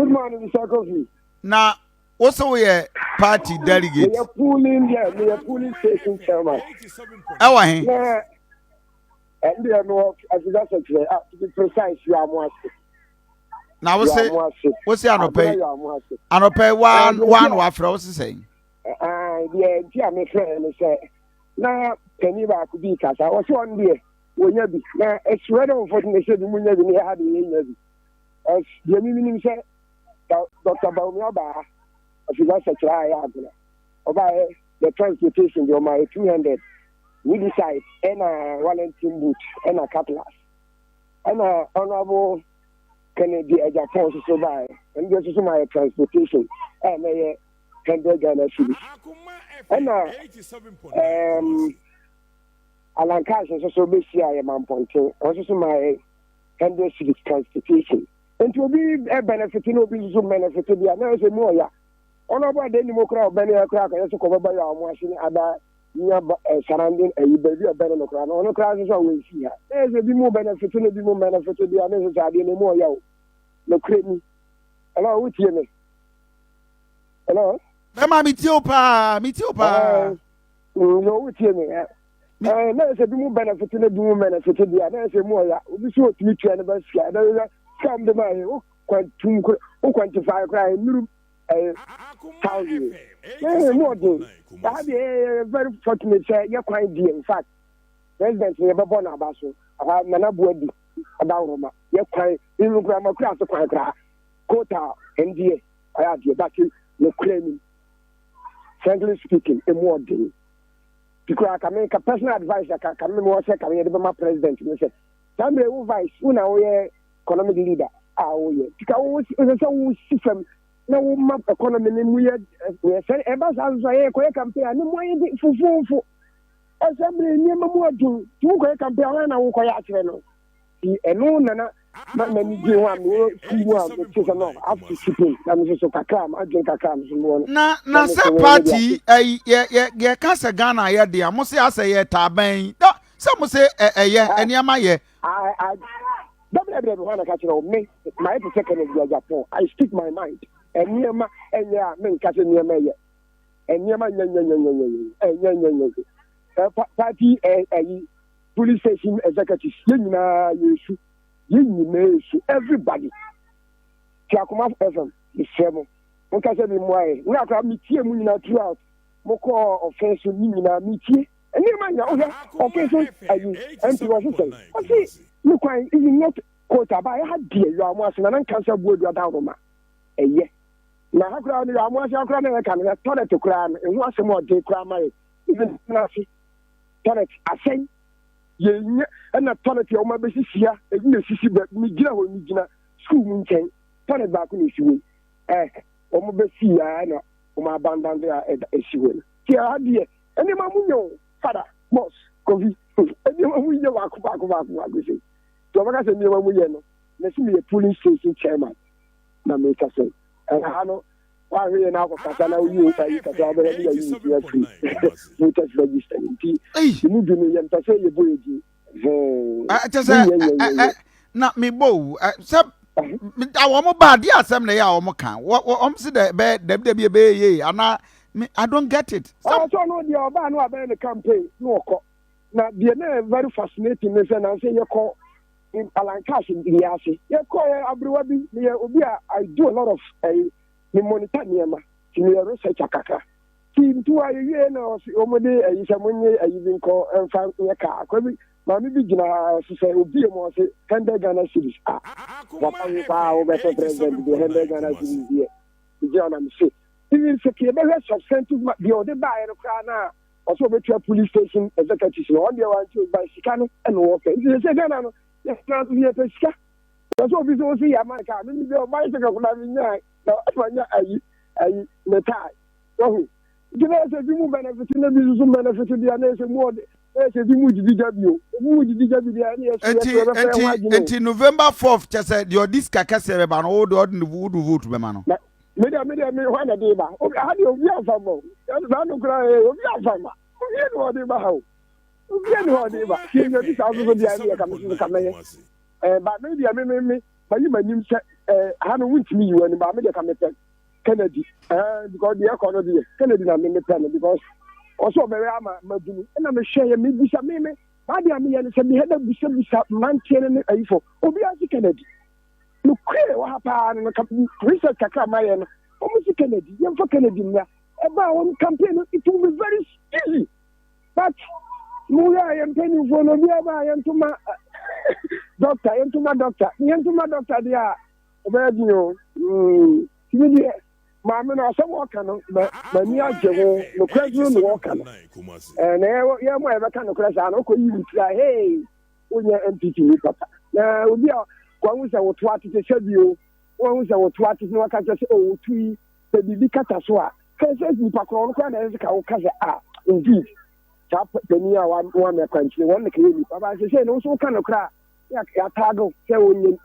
Good morning, Mr. Kofi. Now, also we party delegate. We are pulling there. We are pulling station chairman. Our him. Yeah. And they are no, as you just said, to be precise, you are more. Now what's it? What's it? I don't pay one wafra. What's he saying? Yeah, dear, my friend, say. Now, can you back to be cast? I was one day. When you be now, it's rather unfortunate that we never had the energy. As the meaning said, Dr. Baumaba, as you just try about the transportation, you're my 200. We decide, and a Wellington boot, and a cutlass, and a honorable Kennedy as a force to survive, and this is my transportation, and a 100 Ghana cities. And Alan Cash is also basically a man pointing, also my 100 cities transportation. And to be a benefit, no business benefit to be announced more. Honorable Democrat, Benny Crack, and also covered by our machine, other surrounding a baby of better local. No classes always here. There's a bit more benefit to be more benefit to be unnecessary anymore. No credit. Hello, what's your name? Hello? Mama, Mitiopa. No, what's your name? There's a bit more benefit to the woman benefit to be unnecessary more. We should meet you anniversary. There is some the money who quantify crime. 1,000. More than that, very fortunate. You're quite dear. In fact, President never born a basso. Nana Addo about Roma. You're quite in grammar class of quite quota and dear. I have you, but you claiming. Frankly speaking, a more than because I can make a personal advice. I can come more second. I my president. You say, Sunday, who vice, who now economic leader. Oh, yeah. Because we system. No map economy ni muye say e ba sa so ye ko campaign ni moye fufufu assembly ni mamu adun tu ko campaign na wo ko ya kire no e no na ni ji wa mi fu wa ti so no after shipping na mi so kakra ma adun kakra mi so na say party ye ka se Ghana ye dia mo se ase ye taban no se mo se ye eniama ye I wanna catch me my second is Japan. I speak my mind. And near my and yeah, men catching near me. And near my party a police station executive. You everybody. Akoma FM is seven. What can I say more? We are going to meet you throughout. Moko offense to me na meet you. And near my offense NPP Primaries. Look, I is not quota by a dear. You are more than a cancer board. You are down. Yeah. Now, how crowd you are more than a can have toilet to cram and once more day cram. Even nothing. Toilet, I say, you and a toilet your mother is here. And you see, but me, school moon chain. Toilet back in issue. Almost see, I know, my abandon there at issue. Here, dear, and the mamma, father, boss, coffee, and you know, walk back. So, what I said, let's see a police station chairman. Na make us say, and I know why we are now for Katana. You just register. You need to know to say you boy. I just say, not me, bo. Some I want bad. Yeah, some they are almost. What see the bed, ye, and I don't get it. So no, the urban no about the campaign. No, now the very fascinating. And I say you call. In Alan Cash in the Yasi. I do a lot of monitor research. Team 2 a year now, Omode, a even call and found in a car. Mammy Vigina, say, will be a more 100 Ghana cities. Better president, the 100 Ghana cities here. The German say, even secure the rest of Central, the other buyer of Krana, also between a police station executive on the one to by Chicano and Walker. It's a Ghana. Yes, not to be a pesca. That's what we don't see. I'm like, I'm in the bicycle of having night. Now, I tie. So, give us a few benefits in the business benefit to the others and more. There's a few DW. Who would DW? Until November 4th, just said your disc Cassava and old ordinary wood vote, Mamano. Maybe one a day. Oh, how do you have a mo? That's not to cry. You have a mo. You know what about. But maybe but you may name I don't want me when my media come Kennedy because the economy Kennedy na me pen because also very ama madunu and I'm share me bisa me why dey am here say me head bisa man tiene na ifo obi asi Kennedy no kwe wa hapa no research kakra my no almost Kennedy yem for Kennedy na eba on campaign it will be very easy but mu ya yem penny for no bi aba yem to ma doctor dia oba di no kimi Mamma, I saw walk on my near Joe, no question walk on. And yeah, my kind of crash, I don't even try, hey, when you're NPP, Papa. Now, we are one was our twat to show you, one was our twat is no catch us, oh, three, the big cataswa. Can say, Pacron, as a cow, indeed. Chap the near one country, one the community. Papa said, also kind of cry. Yeah, Tago, selling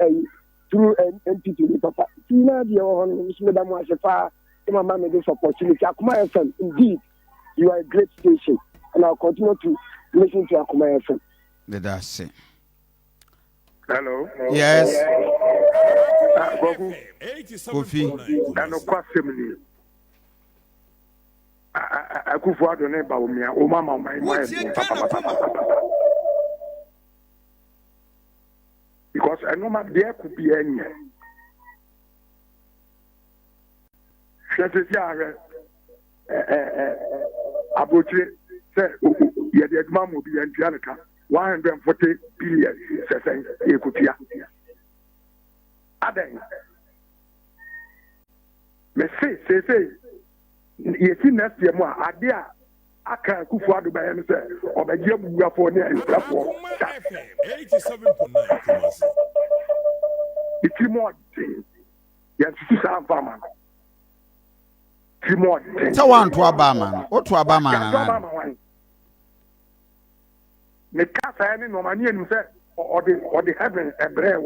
through NPP, Papa. Tina, Madam Washafa, my mama, this opportunity. Akoma FM, indeed, you are a great station, and I'll continue to listen to Akoma FM. That's it. Hello. Yes. Kofi. And of course, family. I could for the neighbor with me. Oh, mama, my wife. Because I know my there could be any. Abotre say ye de aduma mo bi entua nka 140 billion sesen ekutia aden me say ye si next year mo ade a aka kufu ado ba yem say obagie buguafo ne ayufrafo 87.9 it's more ye si sa fama so one to Obama. What to Obama? The casa any no money and say or the heaven a brave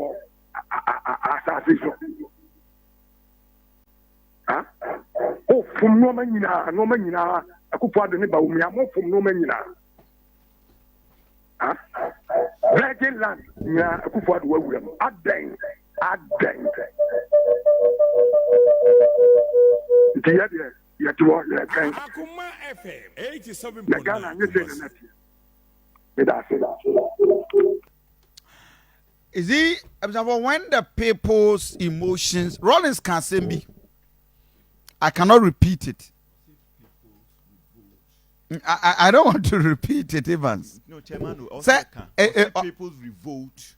assassination. Huh? Oh, from no man, I could put the neighbor with me. I'm from no man. Huh? Legend land, yeah, I could put the way I dang. Akoma FM 87.9. Is he when the people's emotions Rollins can say me? I cannot repeat it. I don't want to repeat it, Evans. No, Chairman, also people's revolt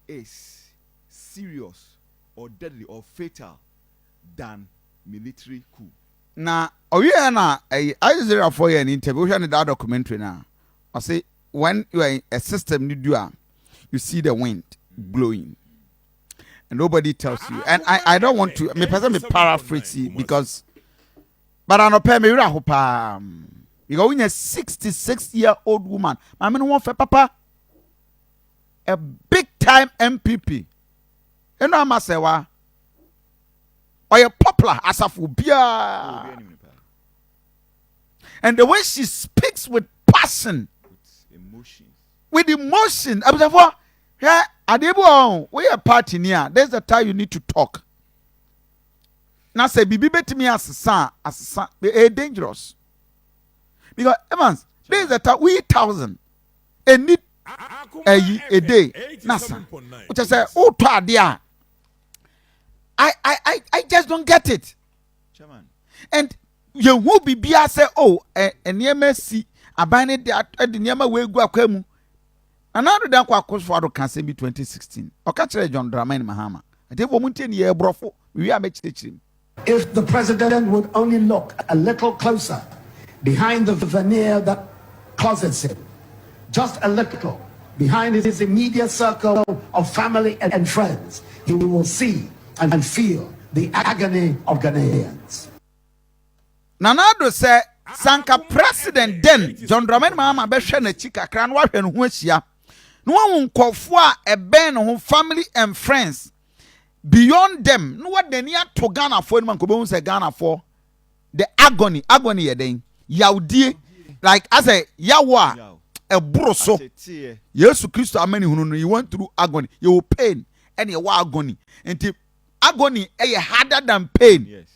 is serious or deadly or fatal than military coup. Now, I zero for an interview in that documentary now. I say when you are in a system you see the wind blowing. And nobody tells you. And I don't want to me paraphrase because but I know pay me because when a 66-year-old woman, I mean one for papa a big time MPP. You know I say wa or a popular as a phobia. And the way she speaks with passion, with emotion. Observe, yeah, Adebo, we are party near. There's the time you need to talk. Now say, "Bibi bet me as son, dangerous." Because Evans, there's the time we 1,000 and need a day. Nasa, which I say, oh, dear. I just don't get it. Chairman. And you will be say, oh, and near Messi, a binding the near my way go akemu. Another than what course for can say be 2016. Or catch John Drama in Mahama. I think woman 10 year brofo, we are making him. If the president would only look a little closer behind the veneer that closets him, just a little behind his immediate circle of family and friends, he will see and feel the agony of Ghanaians. Nana Addo say, Sanka president then, John Dramani Mahama behwe na chika kran wa hwe no ho ahia. No one nkofo a ben no family and friends. Beyond them, no what they near to Ghana for man ko be say Ghana for the agony yeden. Yaudie like I say yawa e bro so. Yesu Christo amani hunu no you went through agony, you pain and your agony. And agony is harder than pain. Yes.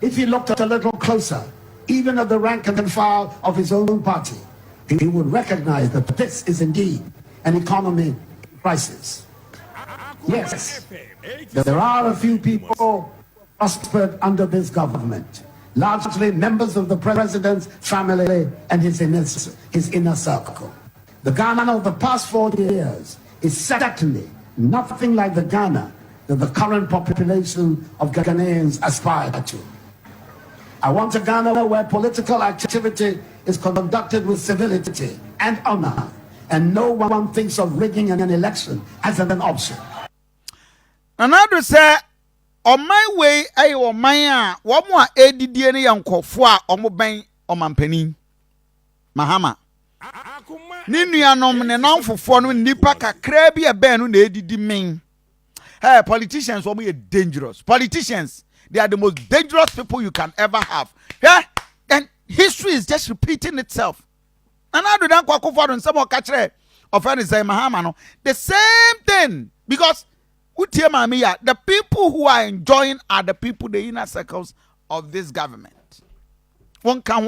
If he looked at a little closer, even at the rank and file of his own party, he would recognize that this is indeed an economy crisis. Yes, there are a few people prospered under this government, largely members of the president's family and his inner circle. The Ghana of the past 40 years is certainly nothing like the Ghana that the current population of Ghanaians aspire to. I want a Ghana where political activity is conducted with civility and honor, and no one thinks of rigging an election as an option. Nana Addo say, on my way, I or my one more ADDN yanko for omoban omampani. Mahama. Ninuanom ne nanfofo no nipa kakra bi ebe no na edidi men. Hey, politicians are dangerous. Politicians, they are the most dangerous people you can ever have. Yeah? And history is just repeating itself. And I do not go for and some catch of any say Mahama no. The same thing. Because the people who are enjoying are the people, the inner circles of this government. One can.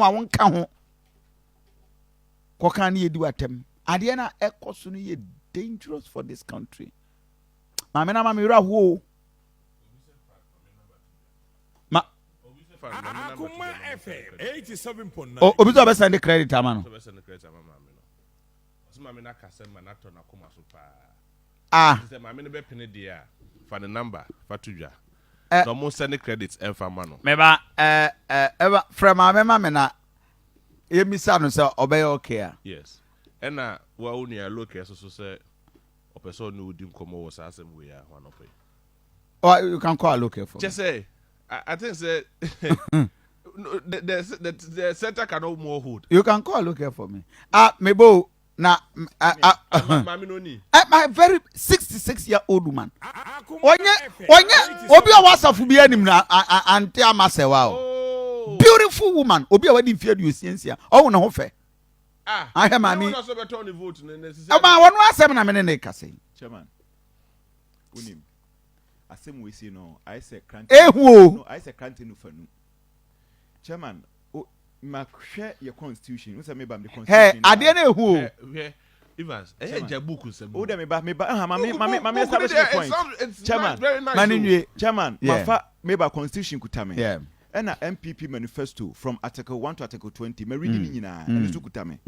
What can you do at them? Adiana Ekosuni dangerous for this country. Mamena Mamira who Akoma FM 87.9. Oh, Obizo be send the credit amano. Ah. For the number, for tuja. So mo send the credits and for mano. Meba ever from mama mena. You miss out no say obey okay. Yes. And na wa uni a look so say o person no dim komo was asem we are one of it. Oh, you can call okay for. Just say I think say the center cannot more hold. You can call okay for me. Mebo na my very 66-year-old woman. Onye obi a wasafu bi anim na ante amasewa o. Beautiful woman. Obi a wadi fear you science. Oh na ho fe. I am mami. No so be turn the vote necessary. Aba wonu asem na me ne ka say. Chairman. Unim. Asem we say no, I say crant. No, I say crant no fanu. Chairman, Macshare your constitution. What's me the constitution? Hey, I didn't who. Evans, Jabuku. Oh, me establish the point. Chairman, Chairman, Mafa meba constitution kutame. Yeah. And a NPP manifesto from Article 1 to Article 20. Me reading nina and itu kutame.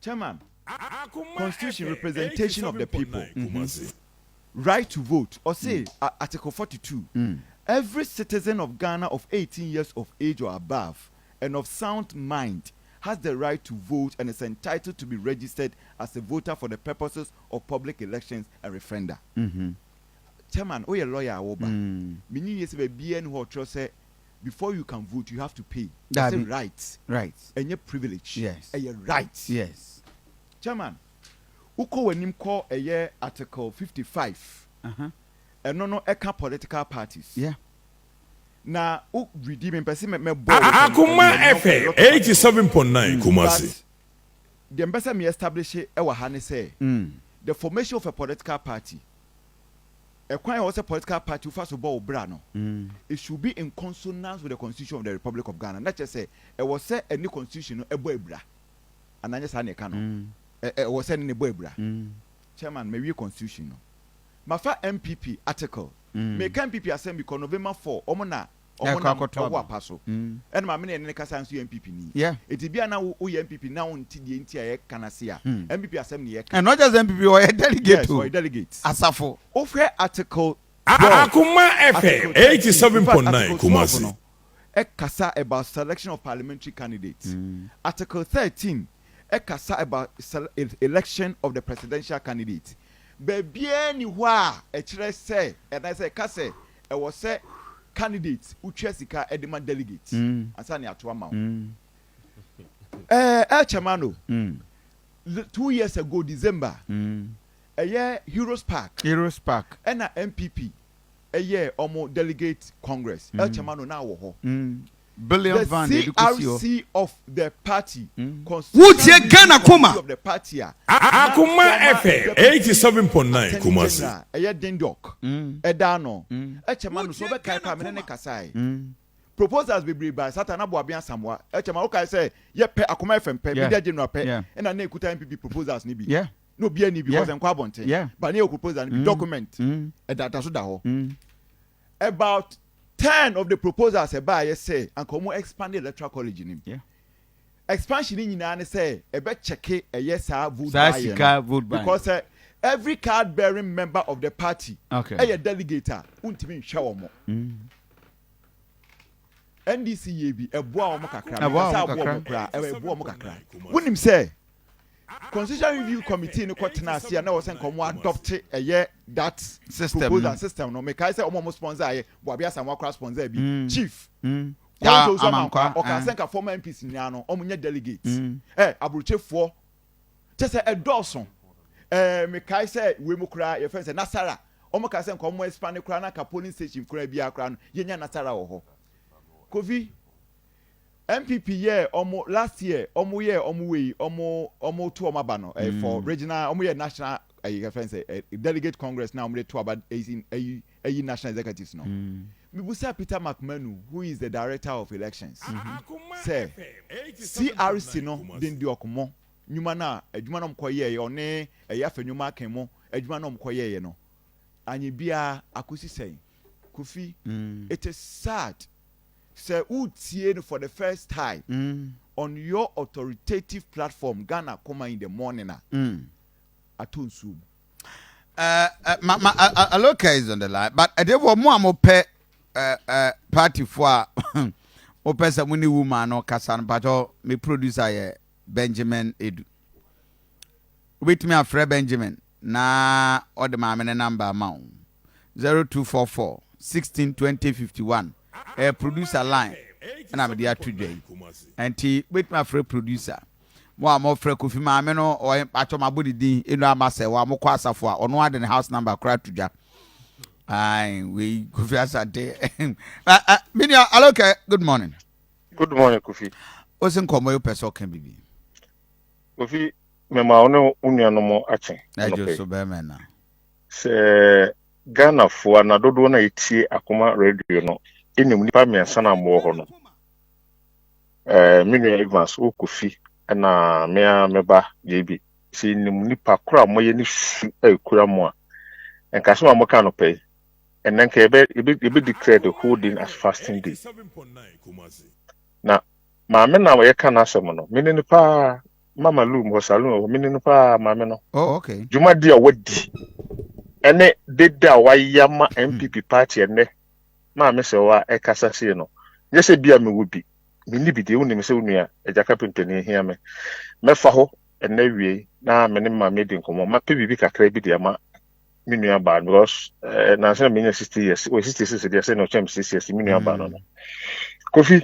Chairman, constitution representation of the people. Right to vote. Or say Article 42. Every citizen of Ghana of 18 years of age or above and of sound mind has the right to vote and is entitled to be registered as a voter for the purposes of public elections and referenda. Chairman, oh, you're a lawyer, meaning yes, say before you can vote, you have to pay. That's a right. Right. And your privilege. Yes. And your right. Yes. Chairman, uko when him call a year Article 55. And no eka political parties. Yeah. Na u redeem person me Akoma FM 87.9 Kumasi. The ambassador me establish e wa ha ne say the formation of a political party. A kwan was a political party first of all bra no. It should be in consonance with the constitution of the Republic of Ghana. Not just say it was say a new constitution e boy bra. And anya sa ne ka no. E was say ne boy bra. Chairman me we constitution no. Mafa NPP article. Make NPP assembly because November 4 omona paso. And my men and Kasa NPP ni. Yeah. It be na we NPP now until the entire Canasia. NPP assembly. And not just NPP or a delegate. Or delegates. Asafo. Offer article Akoma FM 87.9 Kumasi. A kasa about selection of parliamentary candidates. Article 13. A kasa about election of the presidential candidate. Baby anywhere a chere say and I say kase I was say candidates who chesika edema delegates ansani ato ama El Chamano 2 years ago December a year Heroes Park and a NPP a year omo delegate Congress El Chamano now wo ho billion the fund CRC of the party. Wotie Ghana Akoma of the party. Akoma FM 87.9 Kumasi. Eye dendok. Edano. Echema so be kai pa me ne kasai. Proposals be bring by Satan abo abian samwa. Echema o kai say ye pe Akoma FM pe media general pe. E na na ekuta NPP proposals ni bi. Yeah. No be any because en kwa bonte. But na proposal ni document. E data so da ho. About 10 of the proposals about say and come expand the electoral college in him. Yeah. Expansion in Yina say a bet check a yes vote buy because every card bearing member of the party a delegate untimi shower mo. NDC yebi a boa mo kakra mo kakra. Wunim say Constitutional Review Committee in the court last year now was saying come adopt a year that system no make I say almost sponsor Bobia some cross sponsor be chief yeah or can send a former MPs in Yano omunye delegates abruche for just a dawson make I say we mo kra your friend say Nasara omo can send come expand kra na ka polling station kra bia kra no yenya Nasara wo ho Kofi NPP last year omo two omabano for regional national delegate congress now two about 18 national executives no Mibusa Peter McManu who is the director of elections say CRC no den di okomo nyuma na adwuma no mkoye one eyafa nyuma kemo adwuma no mkoye no anyi bia akosi say Kofi it is sad. Say Utier for the first time on your authoritative platform, Ghana Akoma in the morning. Atunsu. Aloka is on the line, but I did more party for open some woman or Kassan, but me producer Benjamin Edu. Wait me a Fred Benjamin. Na or the mamma number amount 0244 16 20 51. A producer line and I'm there today. And he with my friend producer. One more friend Kofi Mameno or my body din in Ramasa or Mokwasa for on one the house number crack to Jack. Aye, we Kofi Asante. Minia Aloka, good morning. Good morning, Kofi. What's in common person can be? Kofi, Mema ono unia no mo ache. I just so bad Se Ghana for na dodo na itie Akoma radio no. Ini munipa miɛnsa na mo ho no minu advance o Kofi na meba yebi si ni munipa kura mo ye ni su kura mo a enka so mo ka no pay and then ebe declare the whole day as fasting day na maame na we ka na asem no mini ni pa mama lu mo salon mini ni pa maame no oh okay juma dia wadi ene deda wa yama NPP party ene ma se wa ekasa se no ye se bia me wobi me ni bi de woni me se wonu a ejaka pentani hia me fa ho ena wie na me ne ma me de nkomo ma pe bibi kakra bi de ma me nua ba because na se me nya 60 years o 66 de se no chem 6 years me nua ba no Kofi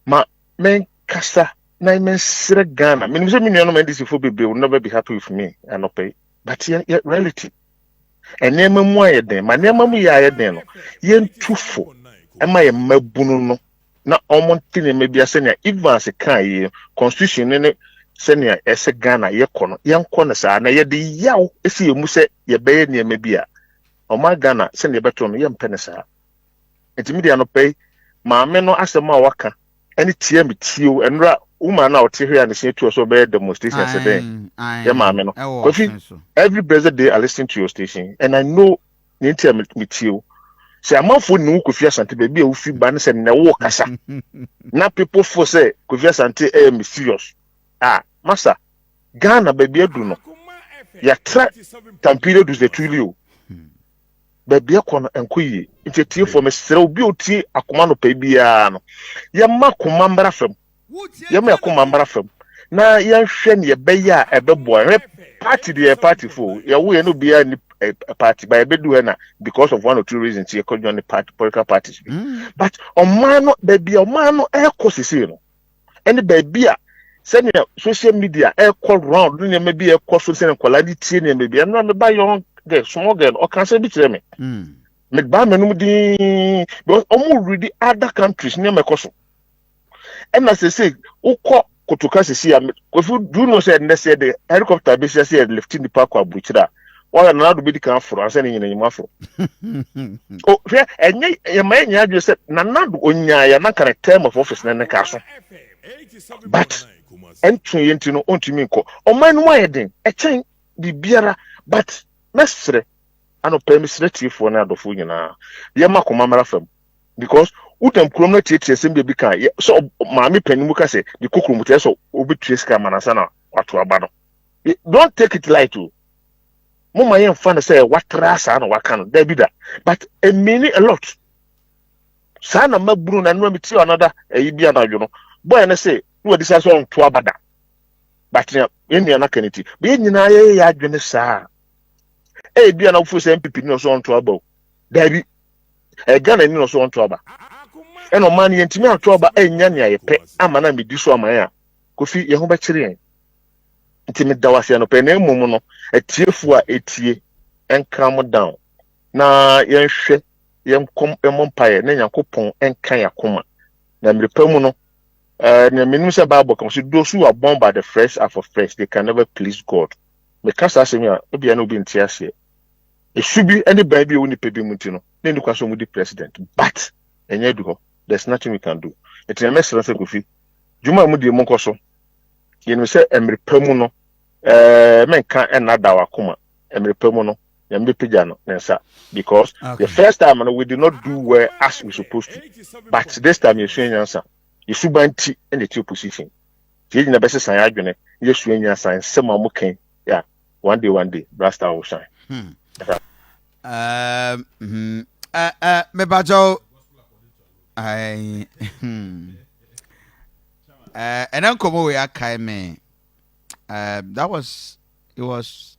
ma men kasa na men sire Ghana me se me nua no man this for bebe will never be happy with me and pay but yeah, reality enema mu ayeden ma nema mu ya ayeden no ye ntufo ema ye mabunu no na omonti ne mebia se ne advance kan ye constitution ne se ne ese Ghana ye kono ye nko ne sa na ye de yaw esi emu se ye beye ne mebia o ma Ghana se ne beto no ye mpene sa entimedia no pay maame no asema waka ene tie me tio enra woman na ote here and say to us obey demonstrations today. Yeah, maame no. Kofi, every blessed day I listen to your station and I know you tell me you. Say I'm for no Kofi Asante baby who feel ban say na wo kasa. Na people for say Kofi Asante am serious. Master, Ghana baby do no. Ya tra tampire do the tulio. Baby akọ enkoyi. Ntetie for me sere obi oti akoma no pa bia no. Ya makoma mbra fam. Yama Akoma mbara fam na yanhwe ne yebeya ebebo party the party for ya we no bia ni party by ebedu na because of one or two reasons you could join the party political parties but omano baby omano ekosisi no any baby a send social media call round no maybe e call social kola di tie ne maybe na me ba young girl small girl o kan say bi tire me me ba menum di because omo ready other countries ne me koso And as I say, Oko Kotuka see, if you do not say, let's say the helicopter basically lifting the park of Buchra, while another be the camp for us sending in a mafro. Oh, and your man, you said, Nana Onya, you're not kind of term of office in the castle. But entry into no on to me, oh, man, why then a chain be beera, but necessary. I no permissive for another food, Yamako Mamma from because Utam Krona teacher simply become so Mammy Penmuka say the cook room so Ubi Triska Manasana or to Abano. Don't take it light to Mama young fan say what rasa and what can there be that, but a many a lot. Sana Mabrun and Remy another a Ibiana, boy, and I say, no, this is on to Abada. But in the anacanity, being in a Genesa. Eh, be an office NPP no so on trouble. There be a gun and no so on trouble. And no money and Timmy trouble, eh, Yanya, a pet, Amana, me do so, Maya. Coffee, your home battery. Intimate Dawasiano Pene Momono, a tearful a tear, and calm down. Na young shit, young umpire, Nanya coupon, and Kaya Koma. Namely Permono, the Minusa Bible comes to those who are born by the flesh are for flesh, they can never please God. Because I say, maybe I know being tears here. It should be any baby only baby mutino. Then you can with the president. But and yet there's nothing we can do. It's a mess of coffee. Juma Mudi Monkoso. You know, say Emery Permono. Men can't another Akoma. Emery Permono. Yambi Pijano. Because the first time we did not do well as we supposed to. But this time you're showing answer. You should buy tea in the two position. You know, best sign argument. You're showing your sign. Some are okay. Yeah. One day, Blaster will shine. Mebajo, I and then come away. That was it was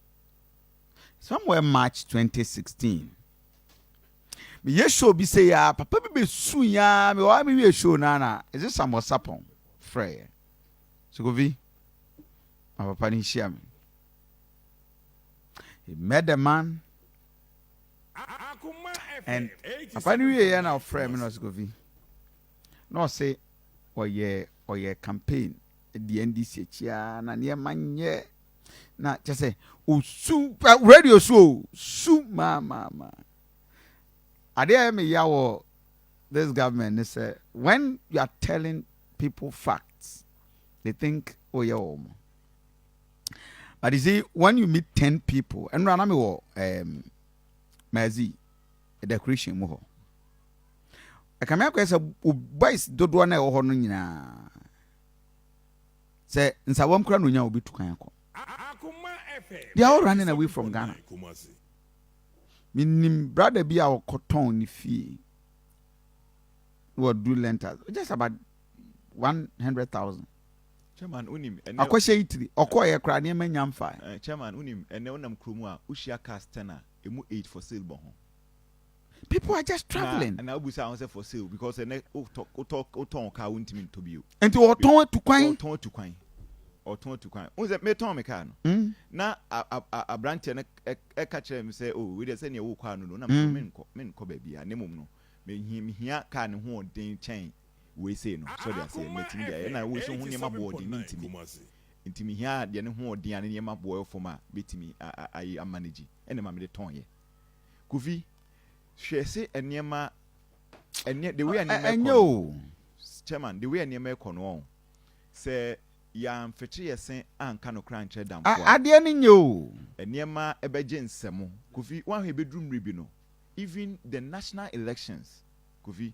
somewhere March 2016. Me yesho bi say ya papa bi su ya me wa me yesho nana. Is this some sapon frey? So go vi. My papa ni share me. He met the man. And Papa knew he and our friend was going. No say, or ye campaign at the NDC chia na near man ye. Na just say, oh, super radio show, mama. I dare me yawo this government. They say when you are telling people facts, they think oh yeah. But you see, when you meet 10 people, and run Mazi, a decoration more. I come out as a boys do one or honor. Say, in Sawam Cranunya will be to Kayako. They are all running away from Ghana. Meaning, brother, be our cotton fee. What do lenters? Just about 100,000. Chairman unim akwashe itri okoye kra ne manyam fa chairman unim ene onam kromu a ushia castana emu 8 for sale bo ho. People are just traveling and abusa won say for sale because ene o ton ka untimi to bio enti o ton to kwan o say me ton me ka no na abrante ne e ka kire me say we dey say ne wo kwa no na men ko ba bia ne mum no me hia ka ne ho den chen we say no so they say meeting there na we so ho ne mabodi intimi hia de ne ho odi ane ne mabodi for ma betimi ayi manage ene ma me de ton ye kufi hwe se enema ene the way enema chairman the way enema ekono say ya mfeche yesen anka no kra nche dampo ade ne nyo enema ebeje nsemo kufi wan hwe bedrum ribi no even the national elections kufi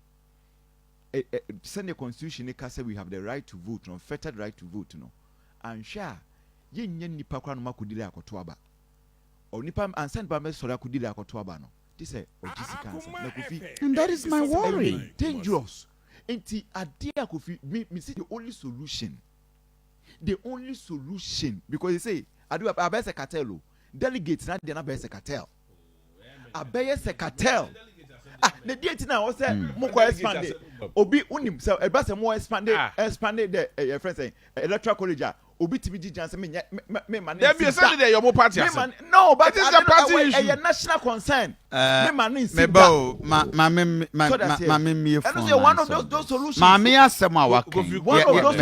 send the constitution say we have the right to vote, no fettered right to vote, no. And sure, ye nipa kwa no makudile akoto aba. Or nipa and send by me so kudile akoto aba no. This say ogisi cancer. And that is my worry. Dangerous. Enti adia kofi me see the only solution. The only solution because they say I do a best cartel. Delegates not they na best cartel. A best cartel. The date now was more expanded. Obi unim so e best more expanded the friend say electoral college obi timi gigi say me man there be say there your mo party no but it is a party issue a national concern me man in me bo ma me me phone and one of those solutions ma me asem a waka one of those